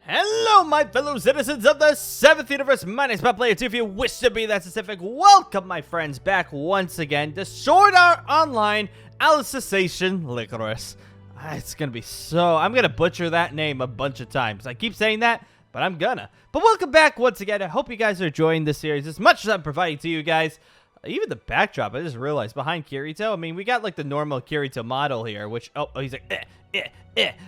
Hello, my fellow citizens of the 7th universe. My name is Peoplezz. If you wish to be that specific, welcome, my friends, back once again to Sword Art Online Alicization Lycoris. It's gonna be so... I'm gonna butcher that name a bunch of times. I keep saying that, but I'm gonna. But welcome back once again. I hope you guys are enjoying this series as much as I'm providing to you guys. Even the backdrop, I just realized, behind Kirito, I mean, we got, like, the normal Kirito model here, which... Oh, he's like,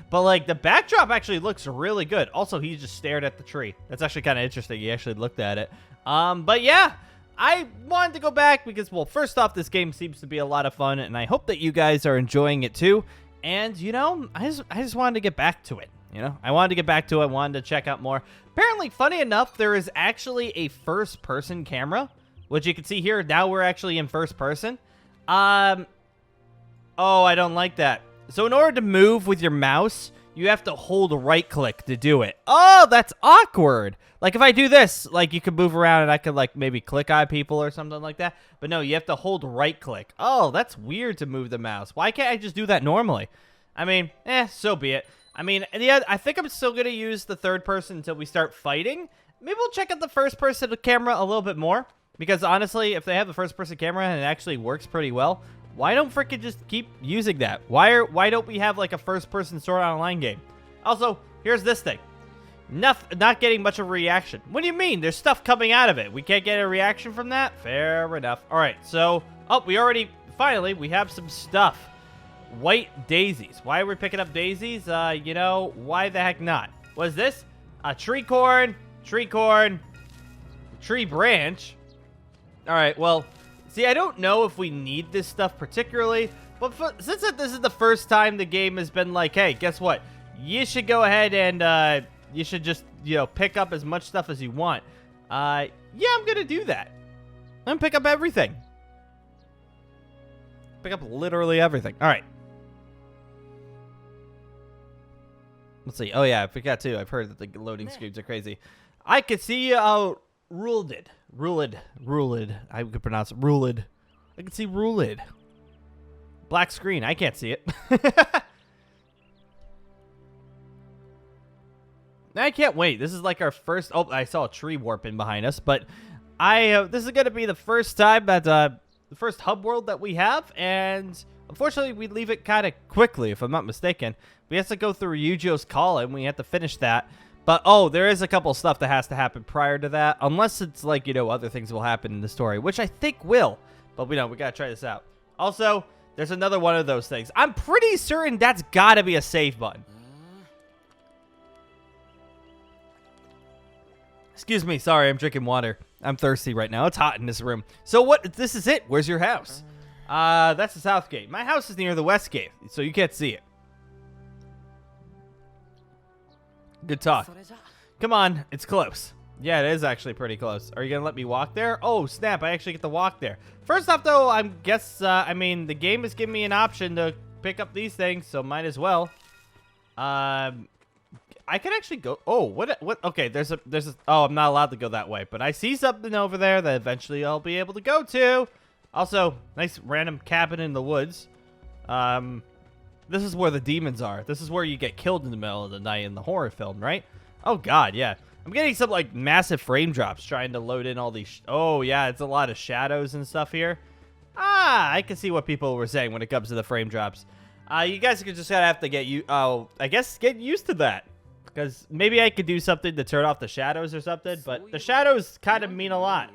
But, like, the backdrop actually looks really good. Also, he just stared at the tree. That's actually kind of interesting. He actually looked at it. But, yeah, I wanted to go back because, well, first off, this game seems to be a lot of fun, and I hope that you guys are enjoying it, too. And, you know, I just wanted to get back to it. You know, I wanted to get back to it. I wanted to check out more. Apparently, funny enough, there is actually a first-person camera, which you can see here. Now we're actually in first person. Oh, I don't like that. So in order to move with your mouse, you have to hold right-click to do it. Oh, that's awkward. Like, if I do this, like, you could move around and I could, like, maybe click on people or something like that. But no, you have to hold right-click. Oh, that's weird to move the mouse. Why can't I just do that normally? I mean, so be it. I mean, yeah, I think I'm still going to use the third person until we start fighting. Maybe we'll check out the first-person camera a little bit more. Because, honestly, if they have the first-person camera and it actually works pretty well, why don't frickin' just keep using that? Why don't we have, like, a first-person Sword Art Online game? Also, here's this thing. Not getting much of a reaction. What do you mean? There's stuff coming out of it. We can't get a reaction from that? Fair enough. All right, so... Oh, finally, we have some stuff. White daisies. Why are we picking up daisies? You know, why the heck not? What is this? A tree corn, tree branch. All right, well, see, I don't know if we need this stuff particularly, but since this is the first time the game has been like, hey, guess what? You should go ahead and you should just, you know, pick up as much stuff as you want. Yeah, I'm going to do that. I'm going to pick up everything. Pick up literally everything. All right. Let's see. Oh, yeah, I forgot, too. I've heard that the loading screens are crazy. I could see Ruled. I could pronounce it. Ruled. I can see Ruled. Black screen. I can't see it. I can't wait. This is like our first... Oh, I saw a tree warping behind us. But this is going to be the first time that... the first hub world that we have. And unfortunately, we leave it kind of quickly, if I'm not mistaken. We have to go through Eugeo's call, and we have to finish that. But, oh, there is a couple stuff that has to happen prior to that. Unless it's like, you know, other things will happen in the story, which I think will. But we got to try this out. Also, there's another one of those things. I'm pretty certain that's got to be a save button. Excuse me. Sorry, I'm drinking water. I'm thirsty right now. It's hot in this room. So what? This is it. Where's your house? That's the south gate. My house is near the west gate, so you can't see it. Good talk. Come on, it's close. Yeah, it is actually pretty close. Are you gonna let me walk there? Oh, snap, I actually get to walk there. First off, though, I mean, the game is giving me an option to pick up these things, so might as well. I can actually go... Oh, what? Okay, there's a... Oh, I'm not allowed to go that way, but I see something over there that eventually I'll be able to go to. Also, nice random cabin in the woods. This is where the demons are. This is where you get killed in the middle of the night in the horror film, right? Oh, God, yeah. I'm getting some, like, massive frame drops trying to load in all these... Oh, yeah, it's a lot of shadows and stuff here. I can see what people were saying when it comes to the frame drops. You guys could just have to get get used to that. Because maybe I could do something to turn off the shadows or something, but the shadows kind of mean a lot.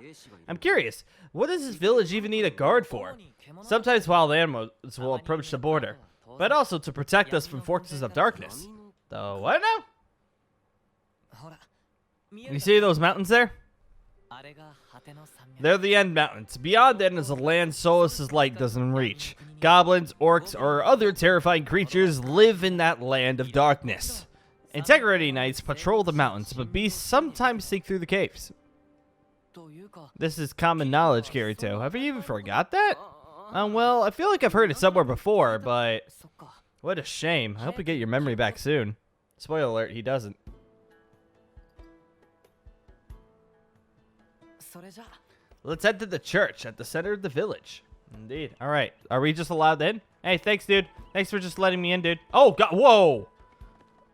I'm curious, what does this village even need a guard for? Sometimes wild animals will approach the border, but also to protect us from forces of darkness. So, what now? You see those mountains there? They're the end mountains. Beyond them is a land Solus's light doesn't reach. Goblins, orcs, or other terrifying creatures live in that land of darkness. Integrity Knights patrol the mountains, but beasts sometimes sneak through the caves. This is common knowledge, Kirito. Have you even forgot that? Well, I feel like I've heard it somewhere before, but... What a shame. I hope you get your memory back soon. Spoiler alert, he doesn't. Let's head to the church at the center of the village. Indeed. All right. Are we just allowed in? Hey, thanks, dude. Thanks for just letting me in, dude. Oh, God. Whoa.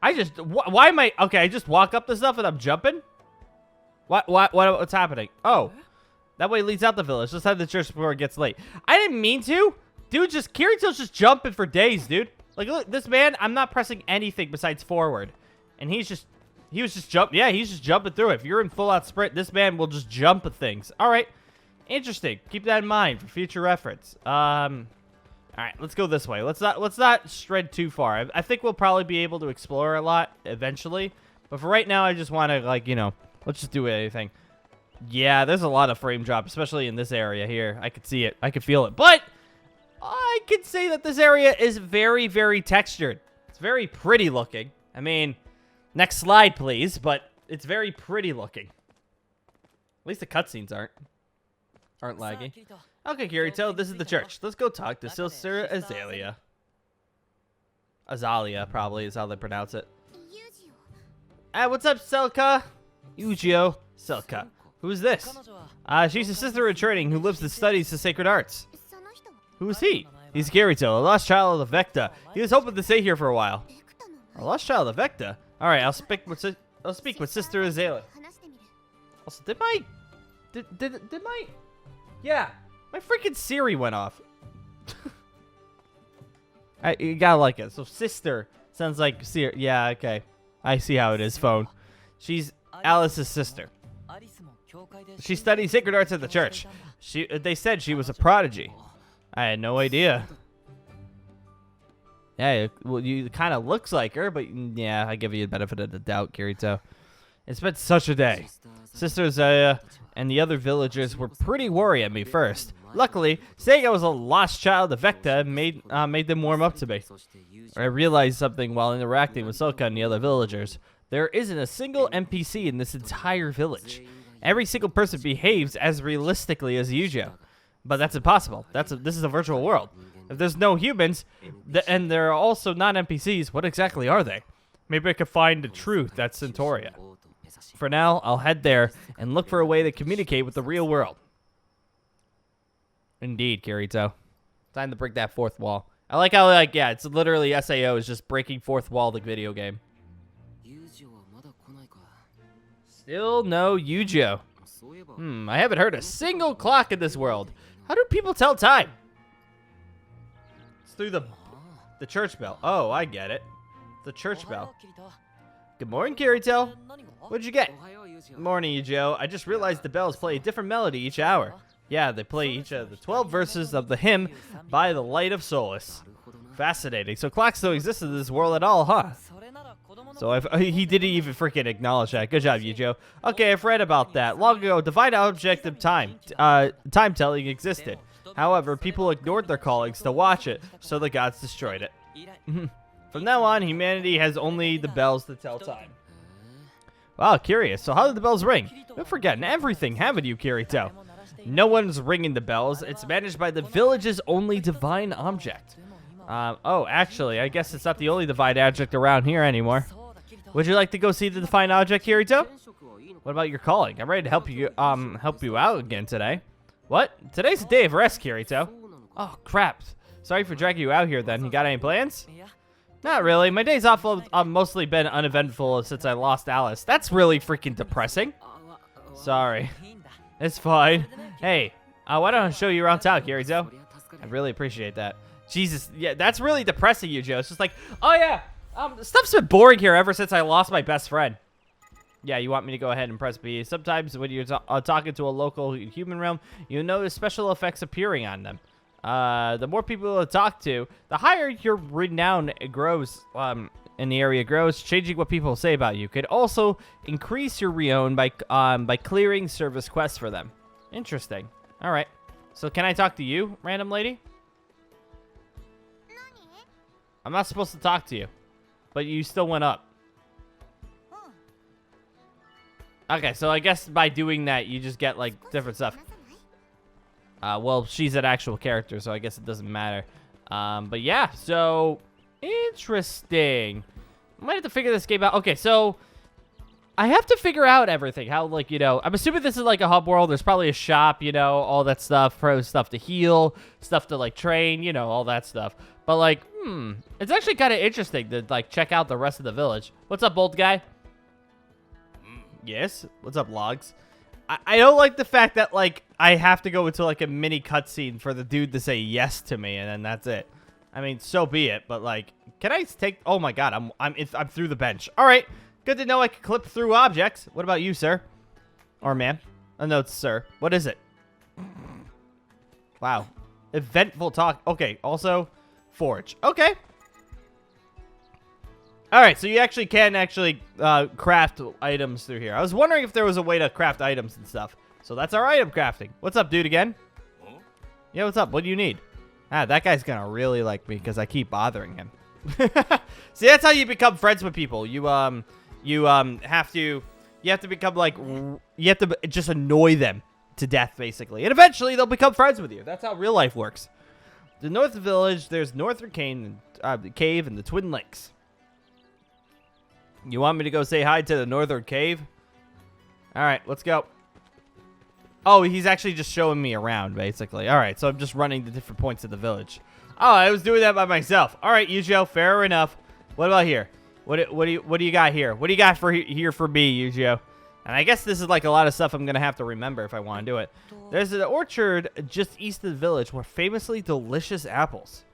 Why am I? Okay, I just walk up the stuff and I'm jumping? What's happening? Oh. That way leads out the village. Let's head to the church before it gets late. I didn't mean to. Dude, Kirito's just jumping for days, dude. Like, look, this man, I'm not pressing anything besides forward. And he was just jumping through it. If you're in full-out sprint, this man will just jump at things. All right. Interesting. Keep that in mind for future reference. All right, let's go this way. Let's not shred too far. I think we'll probably be able to explore a lot eventually. But for right now, I just want to, like, you know, let's just do anything. Yeah, there's a lot of frame drop, especially in this area here. I could see it. I could feel it. But I could say that this area is very, very textured. It's very pretty looking. I mean, next slide, please. But it's very pretty looking. At least the cutscenes aren't laggy. Okay, Kirito, this is the church. Let's go talk to Sister Azalea. Azalea, probably, is how they pronounce it. Hey, what's up, Selka? Eugeo. Selka. Who's this? She's a sister in training who lives and studies the sacred arts. Who is he? He's Kirito, a lost child of the Vecta. He was hoping to stay here for a while. A lost child of the Vecta? Alright, I'll speak with Sister Azalea. Also, did my... Yeah, my freaking Siri went off. You gotta like it. So, sister sounds like Siri. Yeah, okay. I see how it is, phone. She's Alice's sister. She studied sacred arts at the church. They said she was a prodigy. I had no idea. Yeah, well, you kind of looks like her, but yeah, I give you the benefit of the doubt, Kirito. It's been such a day. Sister Zaya and the other villagers were pretty worried at me first. Luckily, saying I was a lost child of Vecta made them warm up to me. I realized something while interacting with Soka and the other villagers. There isn't a single NPC in this entire village. Every single person behaves as realistically as Eugeo. But that's impossible. This is a virtual world. If there's no humans, and there are also non-NPCs, what exactly are they? Maybe I could find the truth at Centauria. For now, I'll head there and look for a way to communicate with the real world. Indeed, Kirito. Time to break that fourth wall. I like how, like, yeah, it's literally SAO is just breaking fourth wall of the video game. Still no Eugeo. I haven't heard a single clock in this world. How do people tell time? It's through the church bell. Oh, I get it. The church bell. Good morning, Kirito. What'd you get? Good morning, Eugeo. I just realized the bells play a different melody each hour. Yeah, they play each of the 12 verses of the hymn By the Light of Solace. Fascinating. So clocks don't exist in this world at all, huh? So he didn't even freaking acknowledge that. Good job, Eugeo. Okay, I've read about that. Long ago, divine object of time, time-telling existed. However, people ignored their callings to watch it, so the gods destroyed it. From now on, humanity has only the bells to tell time. Wow, curious. So how did the bells ring? You've forgotten everything, haven't you, Kirito? No one's ringing the bells. It's managed by the village's only divine object. Oh, actually, I guess it's not the only divine object around here anymore. Would you like to go see the divine object, Kirito? What about your calling? I'm ready to help you out again today. What? Today's a day of rest, Kirito. Oh, crap. Sorry for dragging you out here, then. You got any plans? Not really. My days off have mostly been uneventful since I lost Alice. That's really freaking depressing. Sorry. It's fine. Hey, why don't I show you around town, Kirito? I really appreciate that. Jesus, yeah, that's really depressing, Eugeo. It's just like, oh yeah, stuff's been boring here ever since I lost my best friend. Yeah, you want me to go ahead and press B. Sometimes when you're talking to a local human realm, you notice special effects appearing on them. The more people you talk to, the higher your renown grows, in the area grows, changing what people say about you. Could also increase your renown by clearing service quests for them. Interesting. All right. So can I talk to you, random lady? I'm not supposed to talk to you, but you still went up. Okay, so I guess by doing that, you just get, like, different stuff. Well, she's an actual character, so I guess it doesn't matter. But yeah, so interesting. I might have to figure this game out. Okay, so I have to figure out everything. How, like, you know, I'm assuming this is like a hub world. There's probably a shop, you know, all that stuff. Pro stuff to heal, stuff to, like, train, you know, all that stuff. But, like, it's actually kind of interesting to, like, check out the rest of the village. What's up, old guy? Yes? What's up, Logs? I don't like the fact that, like, I have to go into, like, a mini cutscene for the dude to say yes to me, and then that's it. I mean, so be it, but, like, can I take... Oh, my God, I'm through the bench. All right. Good to know I can clip through objects. What about you, sir? Or ma'am? Oh, no, it's sir. What is it? Wow. Eventful talk. Okay, also, forge. Okay. All right, so you actually can craft items through here. I was wondering if there was a way to craft items and stuff. So that's our item crafting. What's up, dude, again? Yeah, what's up? What do you need? Ah, that guy's gonna really like me because I keep bothering him. See, that's how you become friends with people. You have to become like, you have to just annoy them to death, basically. And eventually, they'll become friends with you. That's how real life works. The North Village, there's Northern Cave and the Twin Lakes. You want me to go say hi to the Northern Cave? All right, let's go. Oh, he's actually just showing me around, basically. All right, so I'm just running to different points of the village. Oh, I was doing that by myself. All right, Eugeo, fair enough. What about here? What do you got here? What do you got here for me, Eugeo? And I guess this is like a lot of stuff I'm gonna have to remember if I want to do it. There's an orchard just east of the village where famously delicious apples.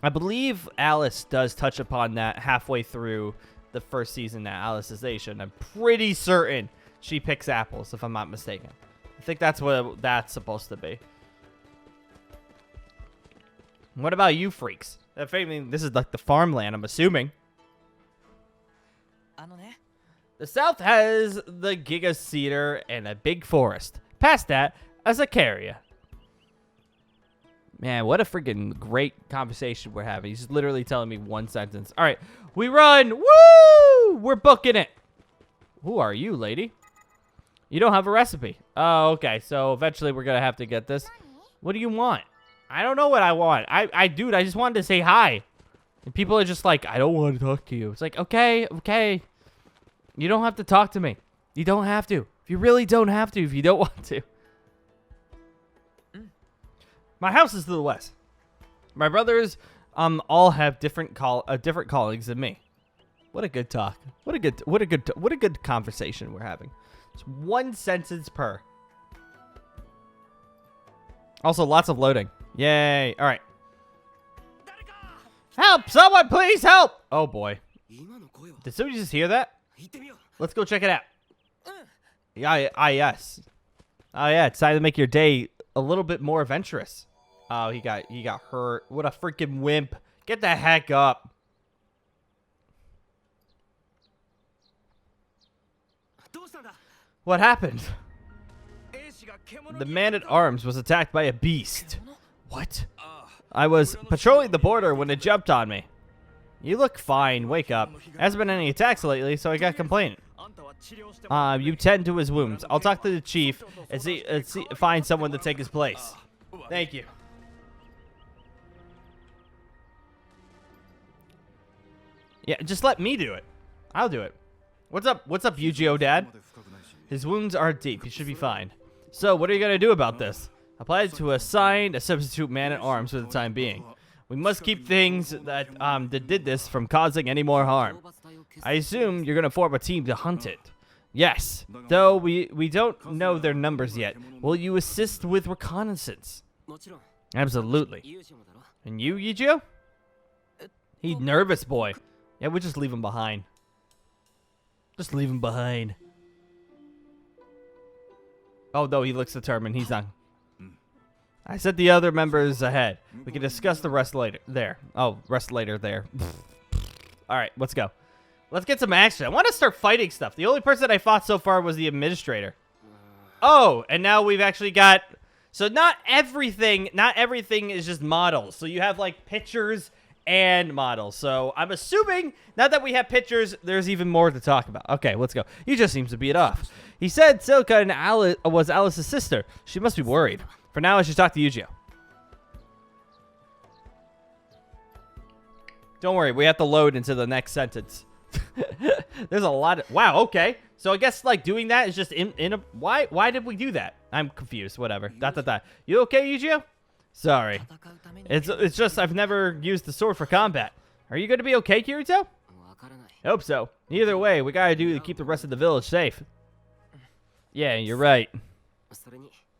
I believe Alice does touch upon that halfway through the first season at Alicization. I'm pretty certain she picks apples, if I'm not mistaken. I think that's what that's supposed to be. What about you freaks? This is like the farmland, I'm assuming. The south has the Giga Cedar and a big forest. Past that, a Zacharia. Man, what a freaking great conversation we're having. He's literally telling me one sentence. All right, we run. Woo! We're booking it. Who are you, lady? You don't have a recipe. Oh, okay. So eventually we're going to have to get this. What do you want? I don't know what I want. Dude, I just wanted to say hi. And people are just like, I don't want to talk to you. It's like, okay, okay. You don't have to talk to me. You don't have to. If you really don't have to, if you don't want to. My house is to the west. My brothers all have different callings than me. What a good talk. What a good conversation we're having. It's one sentence per. Also, lots of loading. Yay. All right. Help! Someone please help! Oh boy. Did somebody just hear that? Let's go check it out. Yes. Oh yeah, it's time to make your day a little bit more adventurous. Oh, he got hurt. What a freaking wimp. Get the heck up. What happened? The man-at-arms was attacked by a beast. What? I was patrolling the border when it jumped on me. You look fine. Wake up. Hasn't been any attacks lately, so I got complaint. You tend to his wounds. I'll talk to the chief and find someone to take his place. Thank you. Yeah, just let me do it. I'll do it. What's up? What's up, Eugeo, Dad? His wounds are deep. He should be fine. So, what are you going to do about this? Apply to assign a substitute man-at-arms for the time being. We must keep things that did this from causing any more harm. I assume you're going to form a team to hunt it. Yes, though we don't know their numbers yet. Will you assist with reconnaissance? Absolutely. And you, Eugeo? He's nervous, boy. Yeah, we'll just leave him behind. Just leave him behind. Oh, no, he looks determined. He's not. I sent the other members ahead. We can discuss the rest later. There. Oh, rest later there. All right, let's go. Let's get some action. I want to start fighting stuff. The only person I fought so far was the administrator. Oh, and now we've actually got... So not everything is just models. So you have, like, pictures and models. So I'm assuming, now that we have pictures, there's even more to talk about. Okay, let's go. He just seems to beat off. He said Silka was Alice's sister. She must be worried. For now, I should talk to Eugeo. Don't worry, we have to load into the next sentence. There's a lot of... Wow, okay. So I guess, like, doing that is just in a... Why did we do that? I'm confused. Whatever. Dot, dot, dot. You okay, Eugeo? Sorry. It's just I've never used the sword for combat. Are you going to be okay, Kirito? I hope so. Either way, we gotta do to keep the rest of the village safe. Yeah, you're right.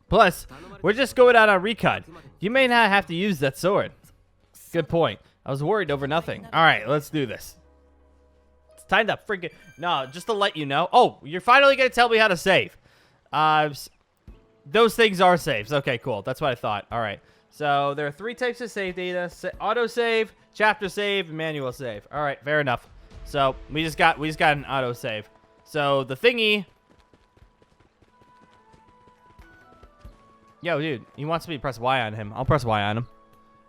Plus, we're just going out on recon. You may not have to use that sword. Good point. I was worried over nothing. Alright, let's do this. It's time to freaking... No, just to let you know. Oh, you're finally gonna tell me how to save. Those things are saves. Okay, cool. That's what I thought. Alright. So, there are 3 types of save data. Autosave, chapter save, and manual save. Alright, fair enough. So, we just got an autosave. So, the thingy... Yo, dude, he wants me to press Y on him. I'll press Y on him.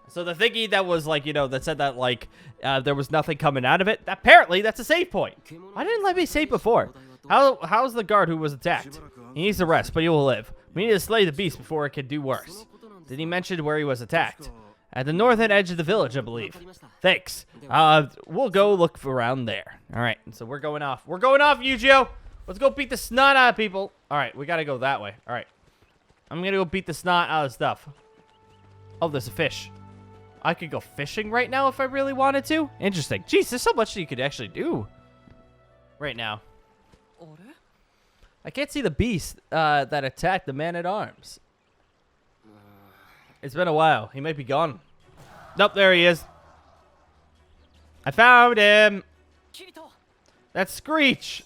So, the thingy that was, like, you know, that said that, like, there was nothing coming out of it, apparently, that's a save point. Why didn't let me save before? How's the guard who was attacked? He needs to rest, but he will live. We need to slay the beast before it can do worse. Did he mention where he was attacked? At the northern edge of the village, I believe. Thanks. We'll go look around there. All right, so we're going off. We're going off, Eugeo. Let's go beat the snot out of people. All right, we got to go that way. All right. I'm going to go beat the snot out of stuff. Oh, there's a fish. I could go fishing right now if I really wanted to. Interesting. Jeez, there's so much you could actually do right now. I can't see the beast that attacked the man-at-arms. It's been a while. He might be gone. Nope, there he is. I found him. That's Screech.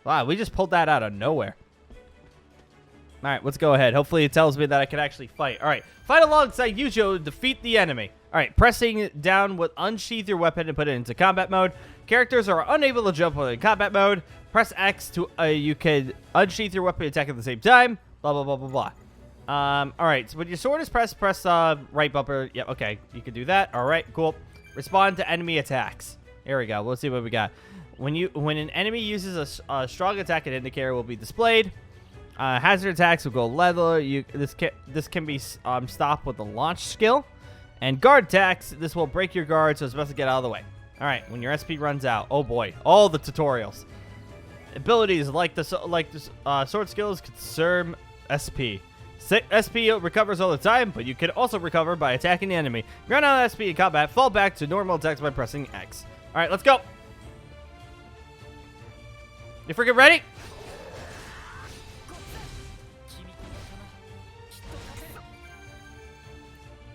Wow, we just pulled that out of nowhere. All right, let's go ahead. Hopefully it tells me that I can actually fight. All right, fight alongside Eugeo to defeat the enemy. All right, pressing down with unsheath your weapon and put it into combat mode. Characters are unable to jump while in combat mode. Press X to you can unsheath your weapon and attack at the same time. Blah blah blah blah blah. All right, so when your sword is press right bumper. Yep, okay, you can do that. All right, cool. Respond to enemy attacks. Here we go. Let's see what we got. When an enemy uses a strong attack, an indicator will be displayed. Hazard attacks will go leather. This can be stopped with the launch skill. And guard attacks, this will break your guard, so it's best to get out of the way. All right, when your SP runs out. Oh boy, all the tutorials. Abilities like the sword skills conserve SP. SP recovers all the time, but you can also recover by attacking the enemy. If you run out of SP in combat, fall back to normal attacks by pressing X. All right, let's go. You freaking ready?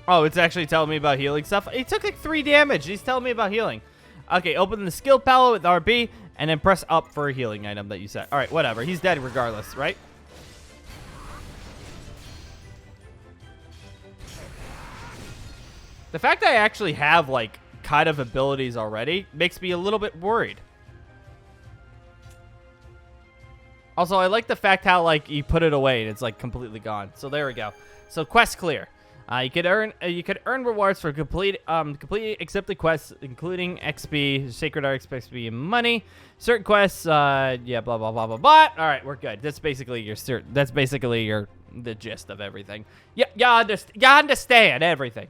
Oh, it's actually telling me about healing stuff. He took like 3 damage. He's telling me about healing. Okay, open the skill palette with RB, and then press up for a healing item that you set. All right, whatever. He's dead regardless, right? The fact that I actually have, like, kind of abilities already makes me a little bit worried. Also, I like the fact how, like, you put it away and it's, like, completely gone. So there we go. So quest clear. You could earn rewards for completely accepted quests, including XP, Sacred Art XP, and money. Certain quests, yeah, blah blah blah blah blah. All right, we're good. That's basically the gist of everything. Yeah, you understand everything.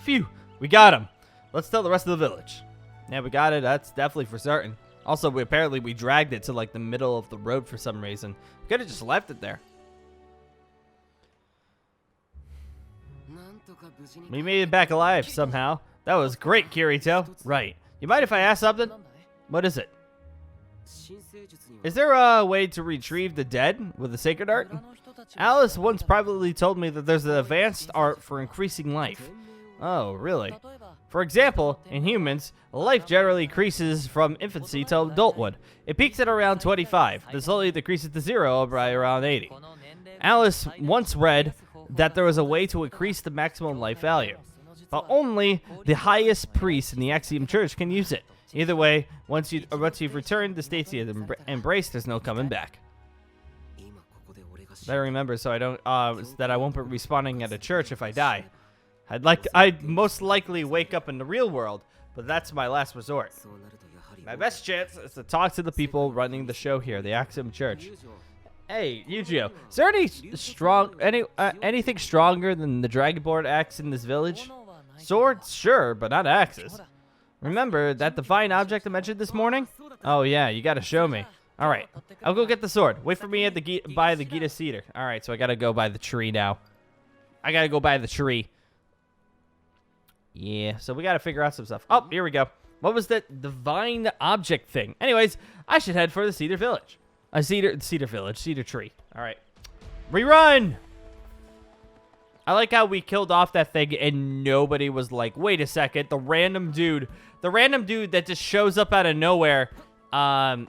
Phew, we got him. Let's tell the rest of the village. Yeah, we got it. That's definitely for certain. Also, apparently we dragged it to like the middle of the road for some reason. We could have just left it there. We made it back alive somehow. That was great, Kirito. Right. You mind if I ask something? What is it? Is there a way to retrieve the dead with the sacred art? Alice once privately told me that there's an advanced art for increasing life. Oh, really? For example, in humans, life generally increases from infancy to adulthood. It peaks at around 25, then slowly decreases to 0 by around 80. Alice once read that there was a way to increase the maximum life value, but only the highest priest in the Axiom Church can use it. Either way, once you've returned the states you have embraced, there's no coming back. Better remember, so I don't that I won't be respawning at a church if I die. I'd most likely wake up in the real world, but that's my last resort. My best chance is to talk to the people running the show here, the Axiom Church. Hey, Eugeo, is there anything stronger than the Dragonborn axe in this village? Swords, sure, but not axes. Remember that divine object I mentioned this morning? Oh yeah, you gotta show me. Alright, I'll go get the sword. Wait for me at the by the Gita Cedar. Alright, so I gotta go by the tree now. I gotta go by the tree. Yeah, so we gotta figure out some stuff. Oh, here we go. What was that divine object thing? Anyways, I should head for the Cedar Village. Cedar Village, Cedar Tree. Alright. Rerun! I like how we killed off that thing and nobody was like, wait a second, the random dude that just shows up out of nowhere, the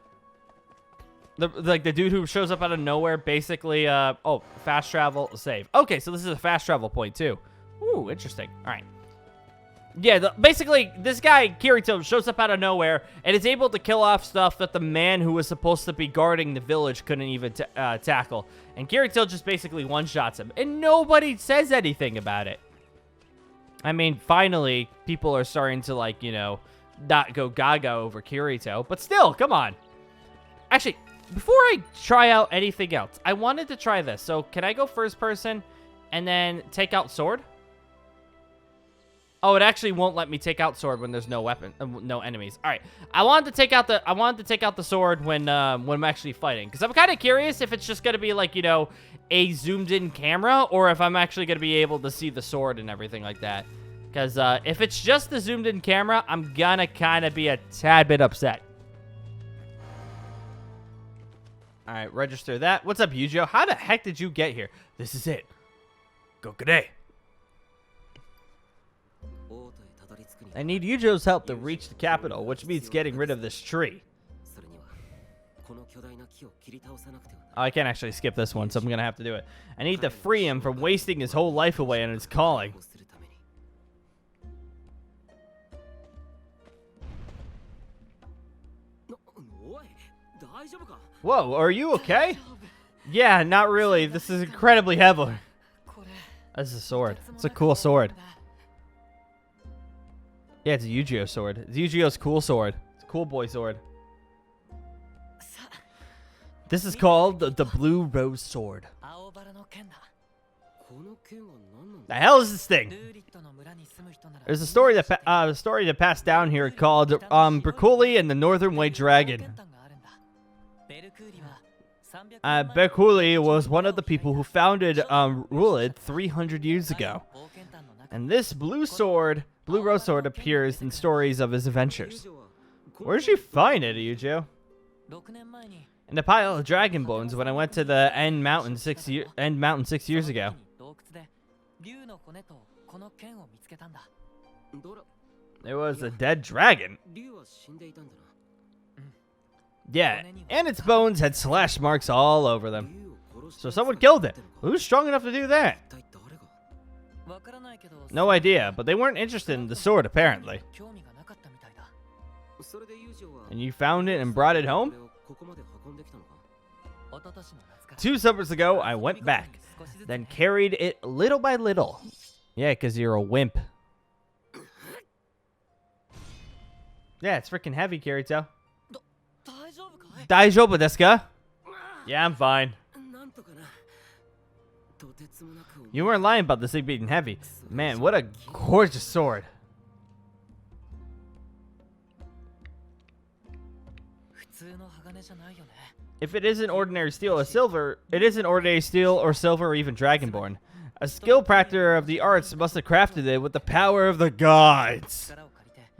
dude who shows up out of nowhere basically, oh, fast travel, save. Okay, so this is a fast travel point too. Ooh, interesting. All right. Yeah, basically, this guy, Kirito, shows up out of nowhere and is able to kill off stuff that the man who was supposed to be guarding the village couldn't even tackle. And Kirito just basically one-shots him. And nobody says anything about it. I mean, finally, people are starting to, like, you know, not go gaga over Kirito. But still, come on. Actually, before I try out anything else, I wanted to try this. So, can I go first person and then take out sword? Oh, it actually won't let me take out sword when there's no weapon, no enemies. All right, I wanted to take out the sword when I'm actually fighting, because I'm kind of curious if it's just gonna be like, you know, a zoomed-in camera, or if I'm actually gonna be able to see the sword and everything like that. Because if it's just the zoomed-in camera, I'm gonna kind of be a tad bit upset. All right, register that. What's up, Eugeo? How the heck did you get here? This is it. Go today. I need Eugeo's help to reach the capital, which means getting rid of this tree. Oh, I can't actually skip this one, so I'm going to have to do it. I need to free him from wasting his whole life away on his calling. Whoa, are you okay? Yeah, not really. This is incredibly heavy. That's a sword. It's a cool sword. Yeah, it's a Eugeo sword. It's Eugeo's cool sword. It's a cool boy sword. This is called the Blue Rose Sword. The hell is this thing? There's a story that passed down here called Prakuli and the Northern White Dragon. Prakuli was one of the people who founded Rulid 300 years ago. And this Blue Rose Sword appears in stories of his adventures. Where did you find it, Eugeo? In a pile of dragon bones when I went to the End Mountain 6 years ago. There was a dead dragon. Yeah, and its bones had slash marks all over them. So someone killed it. Who's strong enough to do that? No idea, but they weren't interested in the sword, apparently. And you found it and brought it home? 2 summers ago, I went back, then carried it little by little. Yeah, because you're a wimp. Yeah, it's freaking heavy, Kirito. Daijoubu desu ka? Yeah, I'm fine. You weren't lying about this thing being heavy. Man, what a gorgeous sword. If it isn't ordinary steel or silver, it isn't ordinary steel or silver or even dragonborn. A skilled practitioner of the arts must have crafted it with the power of the gods.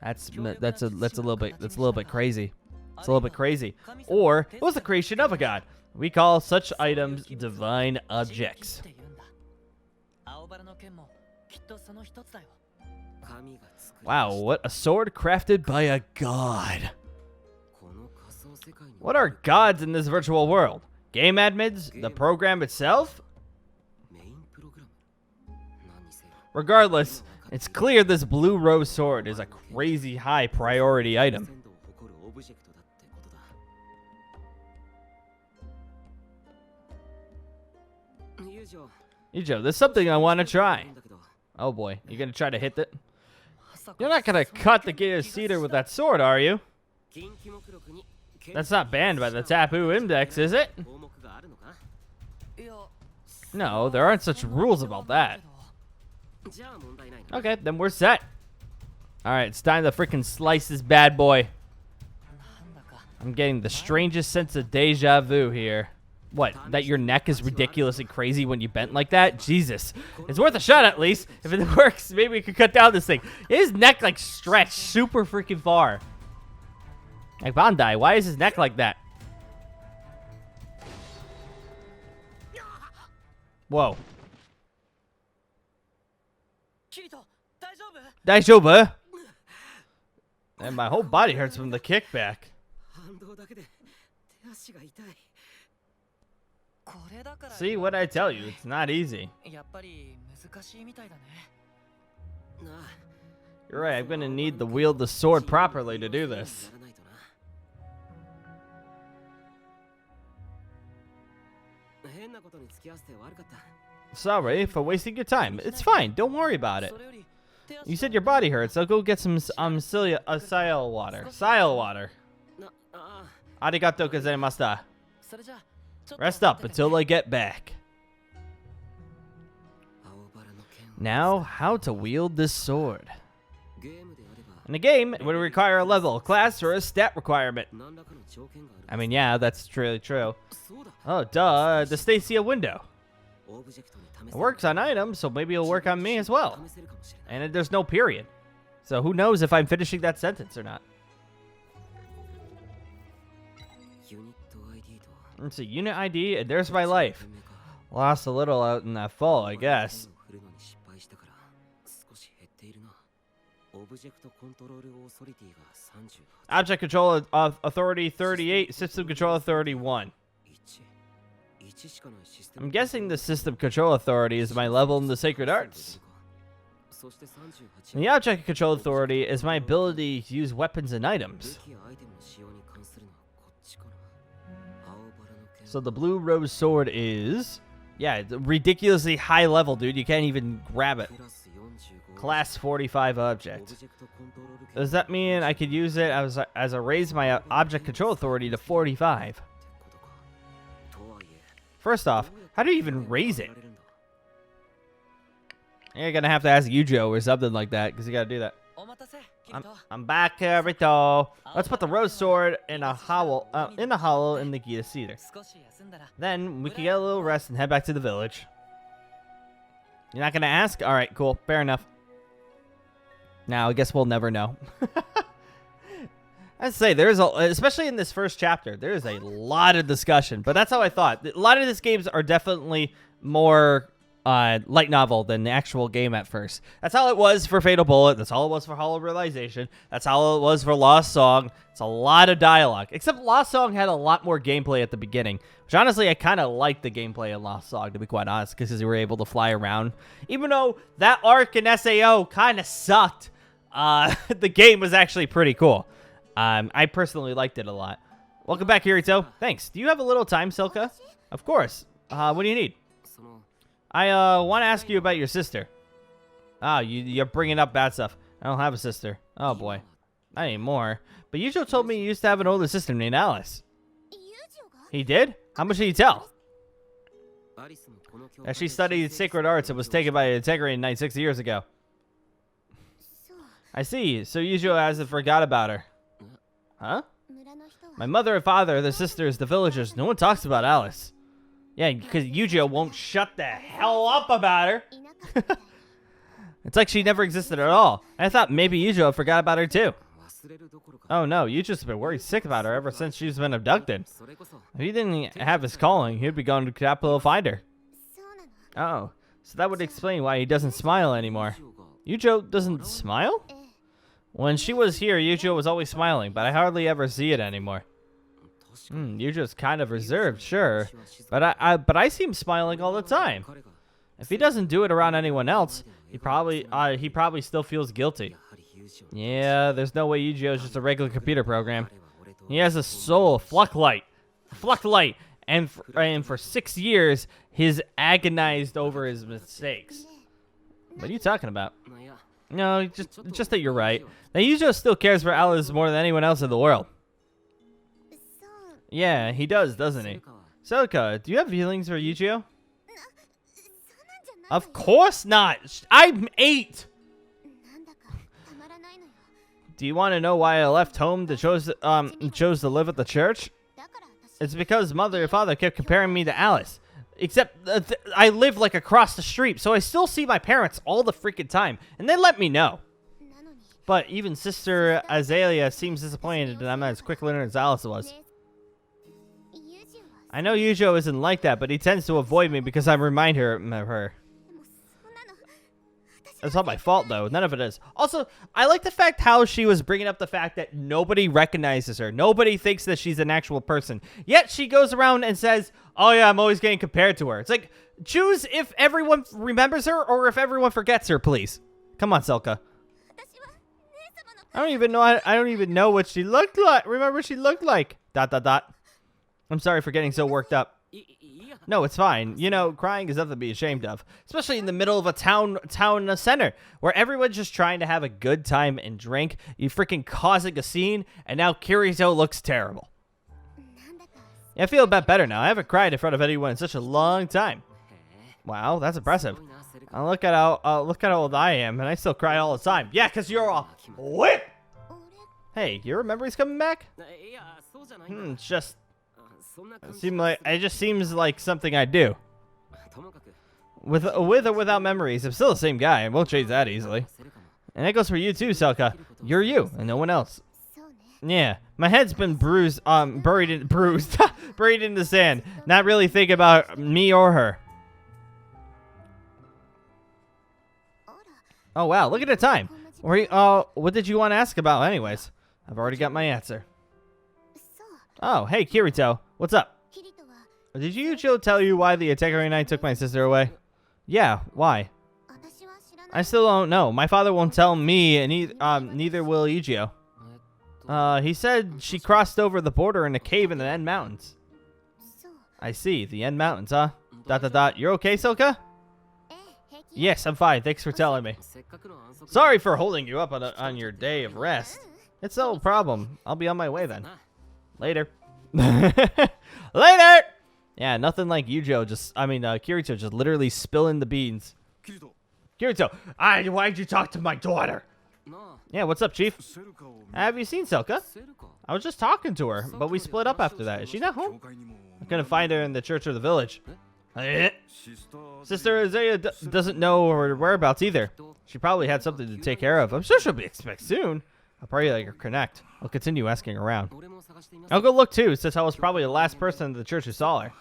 That's a little bit crazy. It's a little bit crazy. Or it was the creation of a god. We call such items divine objects. Wow, what a sword crafted by a god. What are gods in this virtual world? Game admins? The program itself? Regardless, it's clear this Blue Rose Sword is a crazy high priority item. Eugeo, there's something I want to try. Oh boy, you're gonna try to hit it? You're not gonna cut the Gita Cedar with that sword, are you? That's not banned by the Tapu Index, is it? No, there aren't such rules about that. Okay, then we're set. Alright, it's time to freaking slice this bad boy. I'm getting the strangest sense of deja vu here. What, that your neck is ridiculously crazy when you bent like that? Jesus. It's worth a shot at least. If it works, maybe we could cut down this thing. His neck like stretched super freaking far. Like Bandai, why is his neck like that? Whoa. Daijoubu? And my whole body hurts from the kickback. See, what I tell you, it's not easy. You're right, I'm gonna need to wield the sword properly to do this. Sorry for wasting your time. It's fine, don't worry about it. You said your body hurts, I'll go get some Sile water. Sile water. Arigato gozaimashita. Rest up until I get back. Now, how to wield this sword. In a game, it would require a level, class, or a stat requirement. I mean, yeah, that's really true. Oh, duh, the Stacia window. It works on items, so maybe it'll work on me as well. And there's no period. So who knows if I'm finishing that sentence or not. Let's see, unit ID, and there's my life. Lost a little out in that fall, I guess. Object Control Authority 38, System Control Authority 1. I'm guessing the System Control Authority is my level in the Sacred Arts. And the Object Control Authority is my ability to use weapons and items. So the Blue Rose Sword is... yeah, it's a ridiculously high level, dude. You can't even grab it. Class 45 object. Does that mean I could use it as I raise my Object Control Authority to 45? First off, how do you even raise it? You're gonna have to ask Eugeo or something like that, because you gotta do that. I'm back, Kirito. Let's put the Rose Sword in a hollow in the Gita Cedar. Then we can get a little rest and head back to the village. You're not gonna ask? All right, cool, fair enough. Now I guess we'll never know. I'd say there's especially in this first chapter, there is a lot of discussion, but that's how I thought. A lot of these games are definitely more light novel than the actual game at first. That's how it was for Fatal Bullet. That's all it was for Hollow Realization. That's how it was for Lost Song. It's a lot of dialogue. Except Lost Song had a lot more gameplay at the beginning, which honestly I kind of liked the gameplay in Lost Song, to be quite honest, because you were able to fly around. Even though that arc in SAO kind of sucked, the game was actually pretty cool. I personally liked it a lot. Welcome back, Kirito. Thanks. Do you have a little time, Silka? Of course. What do you need? I want to ask you about your sister. Oh, you're bringing up bad stuff. I don't have a sister. Oh, boy. Not anymore. But Eugeo told me you used to have an older sister named Alice. He did? How much did he tell? That she studied sacred arts and was taken by an Integrated Knight 6 years ago. I see. So Eugeo hasn't forgot about her. Huh? My mother and father, the sisters, the villagers, no one talks about Alice. Yeah, because Eugeo won't shut the hell up about her. It's like she never existed at all. I thought maybe Eugeo forgot about her too. Oh no, Eugeo's been worried sick about her ever since she's been abducted. If he didn't have his calling, he'd be going to capital to find her. Oh, so that would explain why he doesn't smile anymore. Eugeo doesn't smile? When she was here, Eugeo was always smiling, but I hardly ever see it anymore. Eugeo's kind of reserved, sure, but I see him smiling all the time. If he doesn't do it around anyone else, he probably still feels guilty. Yeah, there's no way Eugeo's just a regular computer program. He has a soul, Flucklight, and for 6 years, he's agonized over his mistakes. What are you talking about? No, just that you're right. Now, Eugeo still cares for Alice more than anyone else in the world. Yeah, he does, doesn't he? Soka, do you have feelings for Eugeo? Of course not. I'm 8. Do you want to know why I left home to chose to live at the church? It's because mother and father kept comparing me to Alice. Except I live like across the street, so I still see my parents all the freaking time, and they let me know. But even Sister Azalea seems disappointed that I'm not as quick learner as Alice was. I know Eugeo isn't like that, but he tends to avoid me because I remind her of her. It's not my fault, though. None of it is. Also, I like the fact how she was bringing up the fact that nobody recognizes her. Nobody thinks that she's an actual person. Yet she goes around and says, oh yeah, I'm always getting compared to her. It's like, choose if everyone remembers her or if everyone forgets her, please. Come on, Selka. I don't even know what she looked like. Remember what she looked like. ... I'm sorry for getting so worked up. No, it's fine. You know, crying is nothing to be ashamed of. Especially in the middle of a town center where everyone's just trying to have a good time and drink. You freaking causing a scene, and now Kirito looks terrible. Yeah, I feel a bit better now. I haven't cried in front of anyone in such a long time. Wow, that's impressive. Look at how old I am, and I still cry all the time. Yeah, because you're a whip. Hey, your memory's coming back? It's just... It just seems like something I do. With or without memories, I'm still the same guy. I won't change that easily. And that goes for you too, Selka. You're you, and no one else. Yeah, my head's been buried in the sand. Not really thinking about me or her. Oh wow, look at the time. What did you want to ask about, anyways? I've already got my answer. Oh, hey, Kirito. What's up? Did Eugeo tell you why the Attacker Knight took my sister away? Yeah, why? I still don't know. My father won't tell me, and neither will Eugeo. He said she crossed over the border in a cave in the End Mountains. I see, the End Mountains, huh? ... You're okay, Silka? Yes, I'm fine. Thanks for telling me. Sorry for holding you up on your day of rest. It's no problem. I'll be on my way then. Later. Later! Yeah, nothing like Kirito just literally spilling the beans. Kirito, why'd you talk to my daughter? Yeah, what's up, Chief? Have you seen Selka? I was just talking to her, but we split up after that. Is she not home? I couldn't find her in the church or the village. Sister Isaiah doesn't know her whereabouts either. She probably had something to take care of. I'm sure she'll be expected soon. I'll probably let her connect. I'll continue asking around. I'll go look too, since I was probably the last person in the church who saw her.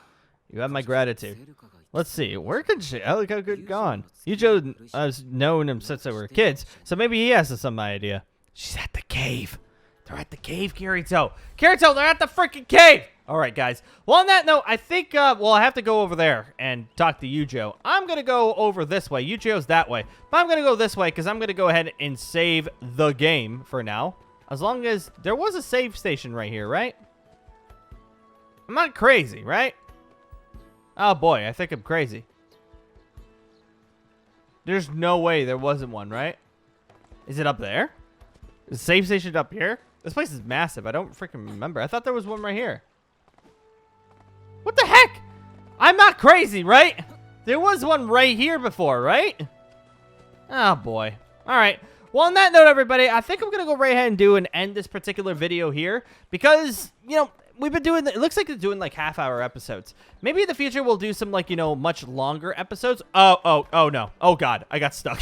You have my gratitude. Let's see, where could she? Oh, look how good gone. Eugeo has known him since they were kids, so maybe he has some idea. She's at the cave. They're at the cave, Kirito. Kirito, they're at the freaking cave! Alright, guys. Well, on that note, I think, I have to go over there and talk to Eugeo. I'm going to go over this way. Eugeo's that way. But I'm going to go this way because I'm going to go ahead and save the game for now. As long as there was a save station right here, right? I'm not crazy, right? Oh, boy. I think I'm crazy. There's no way there wasn't one, right? Is it up there? Is the save station up here? This place is massive. I don't freaking remember. I thought there was one right here. What the heck? I'm not crazy, right? There was one right here before, right? Oh, boy. All right. Well, on that note, everybody, I think I'm going to go right ahead and end this particular video here because, you know, we've been doing, it looks like they're doing like half-hour episodes. Maybe in the future we'll do some like, you know, much longer episodes. Oh, no. Oh, God. I got stuck.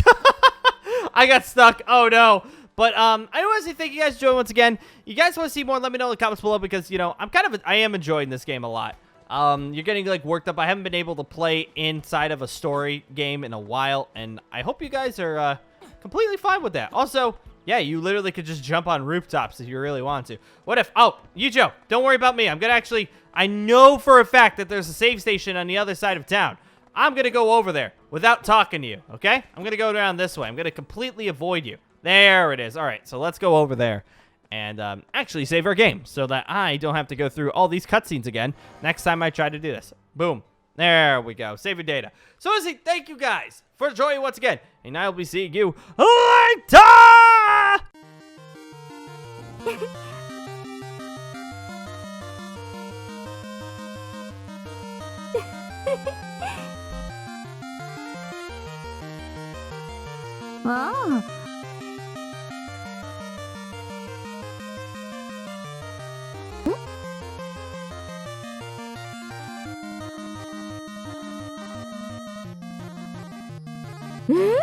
I got stuck. Oh, no. But I want to say thank you guys for joining once again. You guys want to see more, let me know in the comments below because, you know, I am enjoying this game a lot. You're getting like worked up. I haven't been able to play inside of a story game in a while, and I hope you guys are completely fine with that. Also, yeah, you literally could just jump on rooftops if you really want to. What if, Eugeo, don't worry about me. I'm going to actually, I know for a fact that there's a save station on the other side of town. I'm going to go over there without talking to you, okay? I'm going to go down this way. I'm going to completely avoid you. There it is. All right, so let's go over there and actually save our game so that I don't have to go through all these cutscenes again next time I try to do this. Boom. There we go. Save your data. So, honestly, thank you guys for joining once again, and I will be seeing you later! ああ。ん？